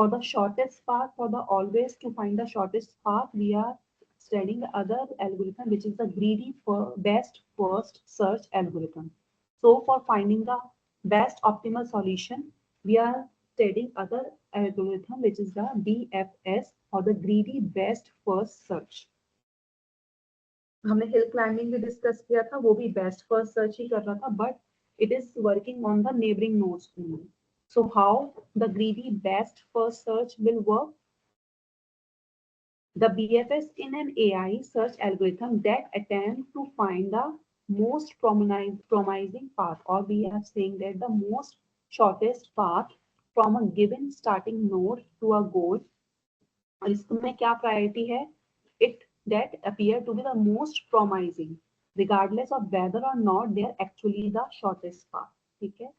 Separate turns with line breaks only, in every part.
For the shortest path, for the always to find the shortest path, we are studying the other algorithm, which is the greedy for best first search algorithm. So for finding the best optimal solution, we are studying other algorithm, which is the BFS or the greedy best first search. हमने hill climbing भी discuss किया था, वो भी best first search ही कर रहा था, but it is working on the neighbouring nodes only. So how the greedy best first search will work? The BFS in an AI search algorithm that attempt to find the most promising path, or we are saying that the most shortest path from a given starting node to a goal. और इसमें क्या priority है? It that appear to be the most promising, regardless of whether or not they are actually the shortest path. ठीक है?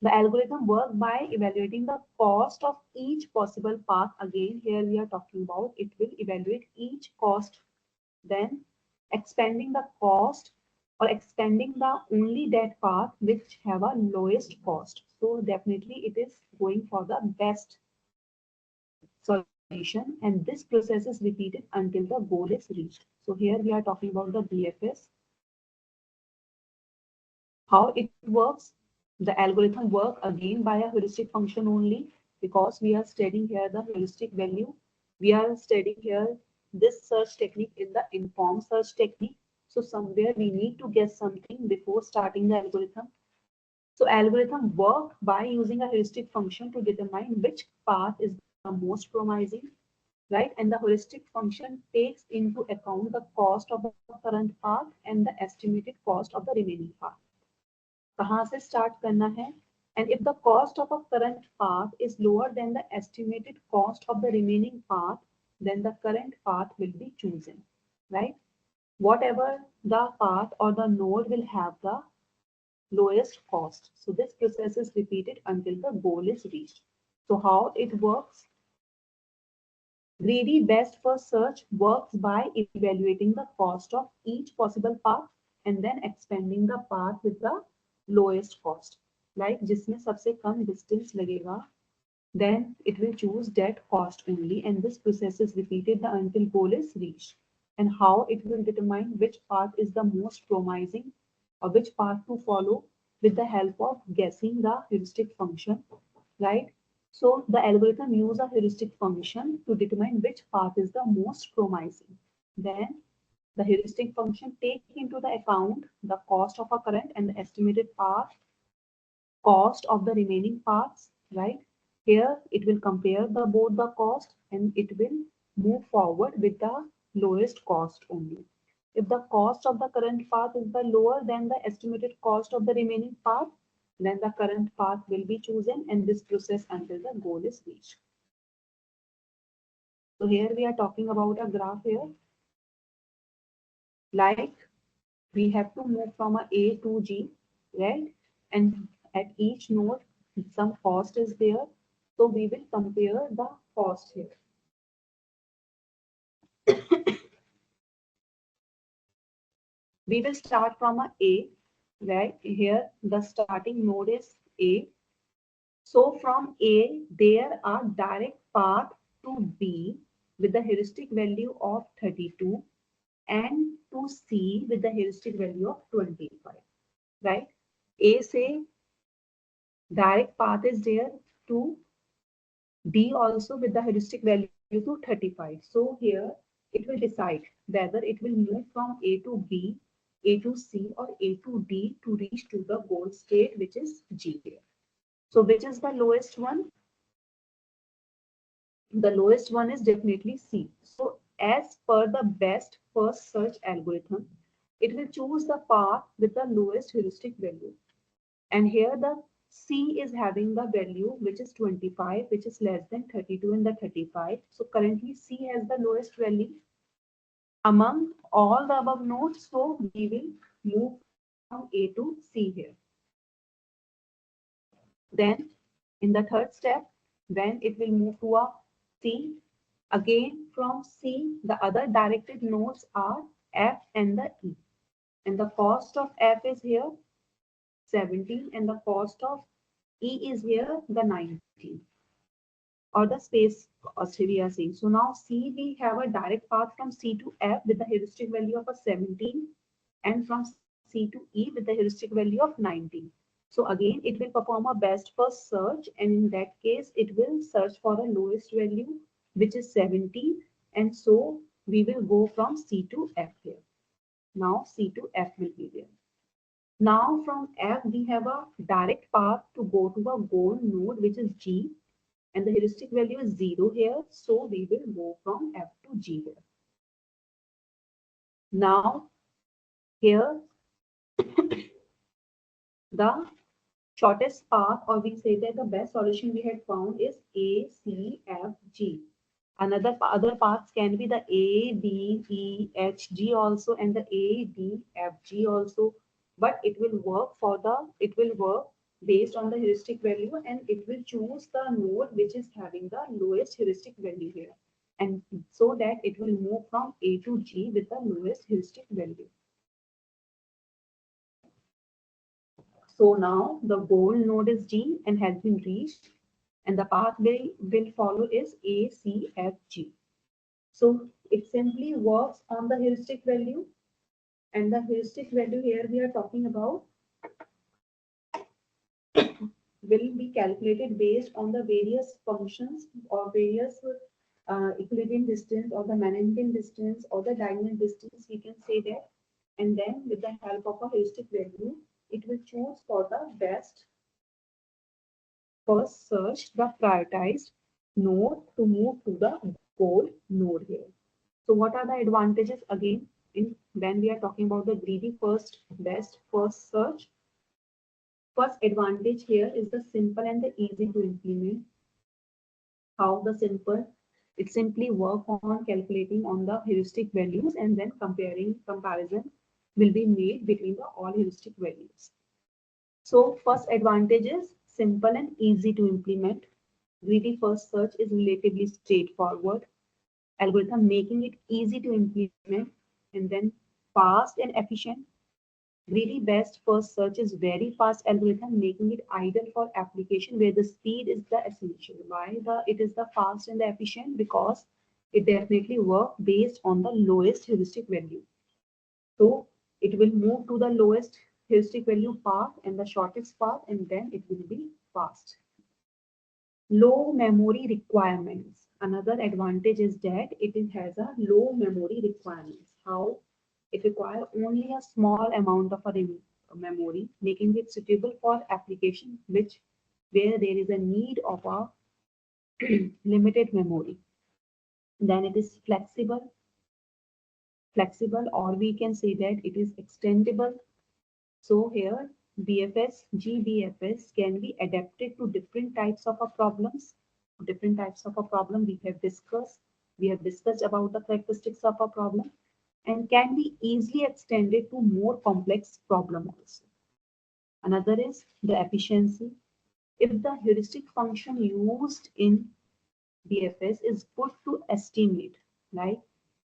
The algorithm works by evaluating the cost of each possible path. Again, here we are talking about it will evaluate each cost, then expanding the cost or extending the only that path which have a lowest cost. So definitely it is going for the best solution, and this process is repeated until the goal is reached. So here we are talking about the BFS. How it works? The algorithm work again by a heuristic function only, because we are studying here the heuristic value. We are studying here this search technique in the informed search technique. So somewhere we need to guess something before starting the algorithm. So algorithm work by using a heuristic function to determine which path is the most promising, right? And the heuristic function takes into account the cost of the current path and the estimated cost of the remaining path. कहाँ से start करना है? And if the cost of a current path is lower than the estimated cost of the remaining path, then the current path will be chosen, right? Whatever the path or the node will have the lowest cost. So this process is repeated until the goal is reached. So how it works? Greedy best first search works by evaluating the cost of each possible path and then expanding the path with the lowest cost. Like जिसमें सबसे कम distance लगेगा, then it will choose that cost only, and this process is repeated until goal is reached. And how it will determine which path is the most promising or which path to follow with the help of guessing the heuristic function, right? So the algorithm use a heuristic function to determine which path is the most promising. Then the heuristic function takes into the account the cost of a current and the estimated path cost of the remaining paths, right? Here it will compare the both the cost and it will move forward with the lowest cost only. If the cost of the current path is the lower than the estimated cost of the remaining path, then the current path will be chosen, and this process until the goal is reached. So here we are talking about a graph here. Like we have to move from A to G, right? And at each node, some cost is there. So we will compare the cost here. We will start from A, right? Here the starting node is A. So from A, there are direct path to B with the heuristic value of 32 and to C with the heuristic value of 25, right? A say direct path is there to D also with the heuristic value to 35. So here it will decide whether it will move from A to B, A to C, or A to D to reach to the goal state, which is G here. So which is the lowest one? The lowest one is definitely C. So as per the best first search algorithm, it will choose the path with the lowest heuristic value. And here the C is having the value which is 25, which is less than 32 and the 35. So currently C has the lowest value among all the above nodes. So we will move from A to C here. Then in the third step, when it will move to a C, again from C, the other directed nodes are F and the E. And the cost of F is here 17 and the cost of E is here the 19. or the space cost we are seeing. So now C, we have a direct path from C to F with the heuristic value of a 17 and from C to E with the heuristic value of 19. So again, it will perform a best first search, and in that case, it will search for the lowest value, which is 17. And so we will go from C to F here. Now C to F will be there. Now from F, we have a direct path to go to a goal node, which is G, and the heuristic value is 0 here. So we will go from F to G here. Now here, the shortest path, or we say that the best solution we had found is A, C, F, G. Other paths can be the A, B, E, H, G also, and the A, D, F, G also. But it will work based on the heuristic value, and it will choose the node which is having the lowest heuristic value here. And so that it will move from A to G with the lowest heuristic value. So now the goal node is G and has been reached, and the path will follow is A, C, F, G. So it simply works on the heuristic value, and the heuristic value here we are talking about will be calculated based on the various functions or various equilibrium distance or the Manhattan distance or the diagonal distance, we can say that. And then with the help of a heuristic value, it will choose for the best first search the prioritized node to move to the goal node here. So what are the advantages again in when we are talking about the greedy first best first search? First advantage here is the simple and the easy to implement. How the simple? It simply work on calculating on the heuristic values, and then comparison will be made between the all heuristic values. So first advantage is simple and easy to implement. Greedy first search is relatively straightforward algorithm, making it easy to implement, and then fast and efficient. Greedy best first search is very fast algorithm, making it ideal for application where the speed is the essential. Why it is the fast and the efficient? Because it definitely works based on the lowest heuristic value. So it will move to the lowest heuristic value path and the shortest path, and then it will be fast. Low memory requirements. Another advantage is that it has a low memory requirements. How? It requires only a small amount of a memory, making it suitable for application where there is a need of a limited memory. Then it is flexible, or we can say that it is extendable. So here GBFS can be adapted to different types of problems. Different types of a problem we have discussed. We have discussed about the characteristics of a problem, and can be easily extended to more complex problem also. Another is the efficiency. If the heuristic function used in BFS is good to estimate, like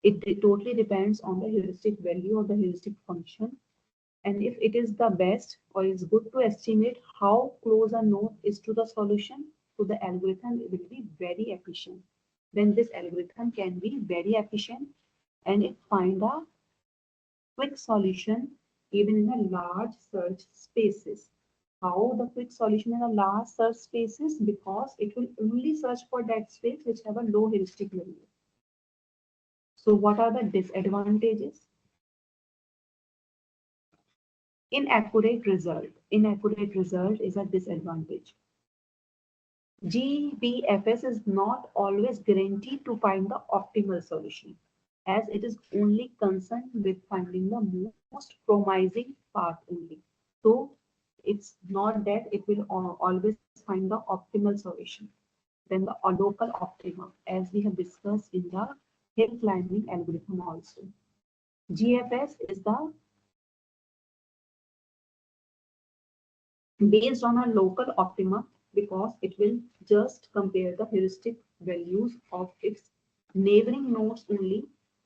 it totally depends on the heuristic value of the heuristic function. And if it is the best or is good to estimate how close a node is to the solution, so the algorithm will be very efficient. Then this algorithm can be very efficient, and it find a quick solution even in a large search spaces. How the quick solution in a large search spaces? Because it will only search for that space which have a low heuristic value. So what are the disadvantages? Inaccurate result. Inaccurate result is a disadvantage. GBFS is not always guaranteed to find the optimal solution, as it is only concerned with finding the most promising path only. So it's not that it will always find the optimal solution. Then the local optima, as we have discussed in the hill climbing algorithm also. GFS is the based on a local optima, because it will just compare the heuristic values of its neighboring nodes only.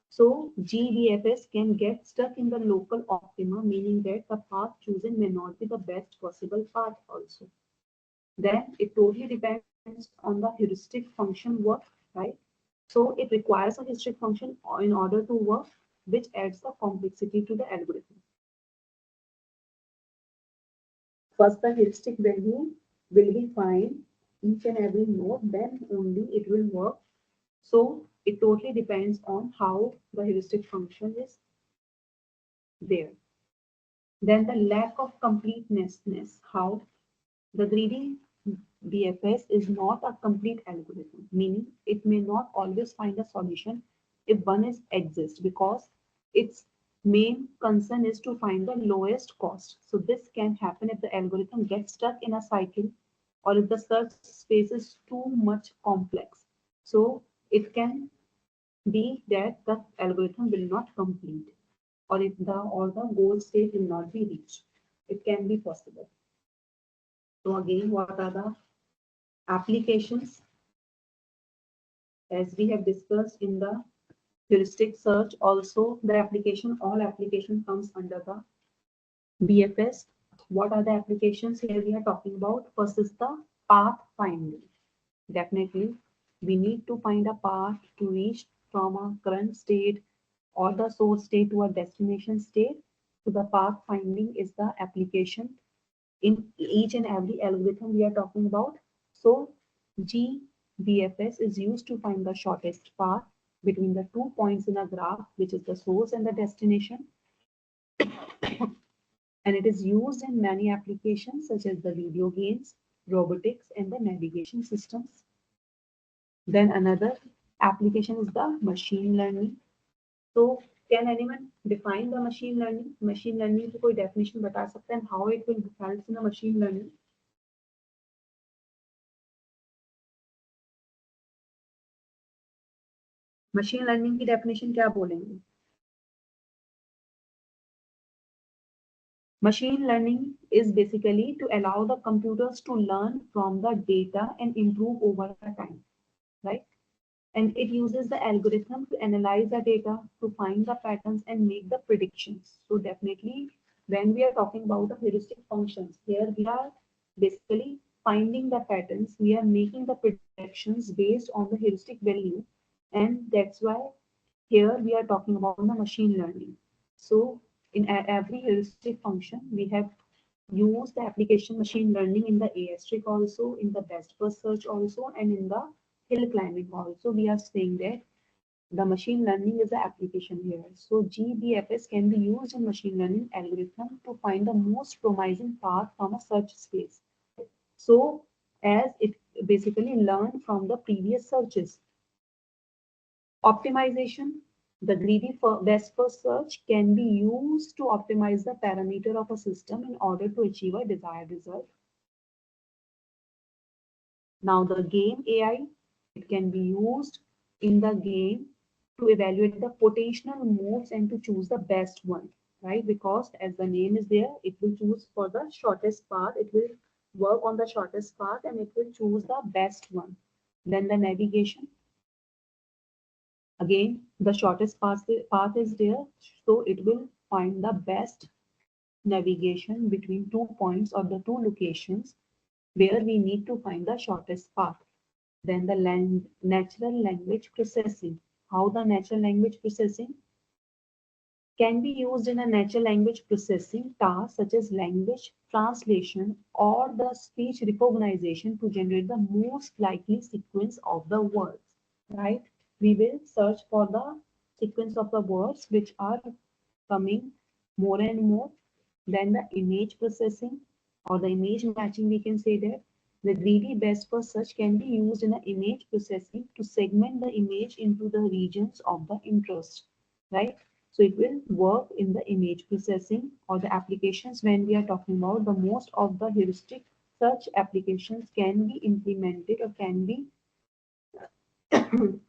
So GBFS can get stuck in the local optima, meaning that the path chosen may not be the best possible path also. Then it totally depends depends on the heuristic function work, right? So it requires a heuristic function in order to work, which adds the complexity to the algorithm. First, the heuristic value will be fine each and every node, then only it will work. So it totally depends on how the heuristic function is there. Then the lack of completeness, how the greedy BFS is not a complete algorithm, meaning it may not always find a solution if one is exists, because its main concern is to find the lowest cost. So this can happen if the algorithm gets stuck in a cycle, or if the search space is too much complex. So it can be that the algorithm will not complete, or if the goal state will not be reached. It can be possible. So again, what are the applications? As we have discussed in the heuristic search, also the application, all application comes under the BFS. What are the applications here we are talking about? First is the path finding. Definitely, we need to find a path to reach from a current state or the source state to a destination state. So the path finding is the application in each and every algorithm we are talking about. So GBFS is used to find the shortest path between the 2 points in a graph, which is the source and the destination. And it is used in many applications such as the video games, robotics, and the navigation systems. Then another application is the machine learning. So can anyone define the machine learning? Machine learning की कोई definition बता सकते हैं how it will help in the machine learning? Machine learning की definition क्या बोलेंगे? Machine learning is basically to allow the computers to learn from the data and improve over the time, right? And it uses the algorithm to analyze the data, to find the patterns and make the predictions. So definitely, when we are talking about the heuristic functions, here we are basically finding the patterns, we are making the predictions based on the heuristic value, and that's why here we are talking about the machine learning. So in every heuristic function, we have used the application machine learning in the asterisk also, in the best first search also, and in the hill climbing also. We are saying that the machine learning is the application here. So GBFS can be used in machine learning algorithm to find the most promising path from a search space. So as it basically learned from the previous searches. Optimization. The greedy best first search can be used to optimize the parameter of a system in order to achieve a desired result. Now the game AI, it can be used in the game to evaluate the potential moves and to choose the best one, right? Because as the name is there, it will choose for the shortest path. It will work on the shortest path and it will choose the best one. Then the navigation. Again, the shortest path is there, so it will find the best navigation between 2 points or the two locations where we need to find the shortest path. Then the natural language processing. How the natural language processing can be used in a natural language processing task such as language translation or the speech recognition to generate the most likely sequence of the words, right? We will search for the sequence of the words which are coming more and more. Then the image processing or the image matching, we can say that the greedy best first search can be used in the image processing to segment the image into the regions of the interest, right? So it will work in the image processing or the applications when we are talking about the most of the heuristic search applications can be implemented or can be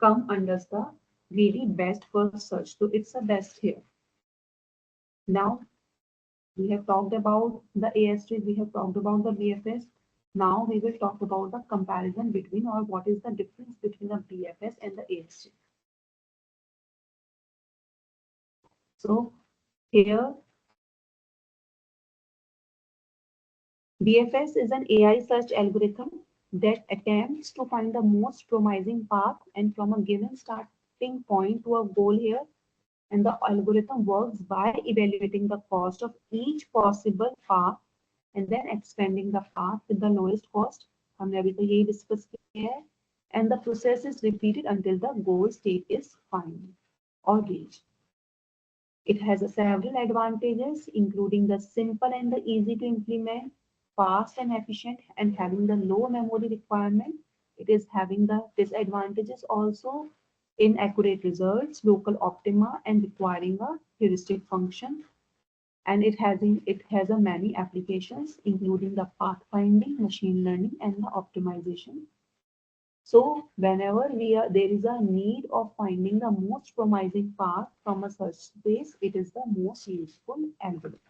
come under the greedy best first search. So it's a best here. Now we have talked about the AS3, we have talked about the BFS. Now we will talk about the comparison between, or what is the difference between the BFS and the AS3. So here BFS is an AI search algorithm that attempts to find the most promising path and from a given starting point to a goal here. And the algorithm works by evaluating the cost of each possible path and then expanding the path with the lowest cost. हमने अभी तो यही discuss किया है. And the process is repeated until the goal state is found or reached. It has several advantages, including the simple and the easy to implement, fast and efficient, and having the low memory requirement. It is having the disadvantages also, inaccurate results, local optima, and requiring a heuristic function. And it has a many applications, including the pathfinding, machine learning, and the optimization. So whenever there is a need of finding the most promising path from a search space, it is the most useful algorithm.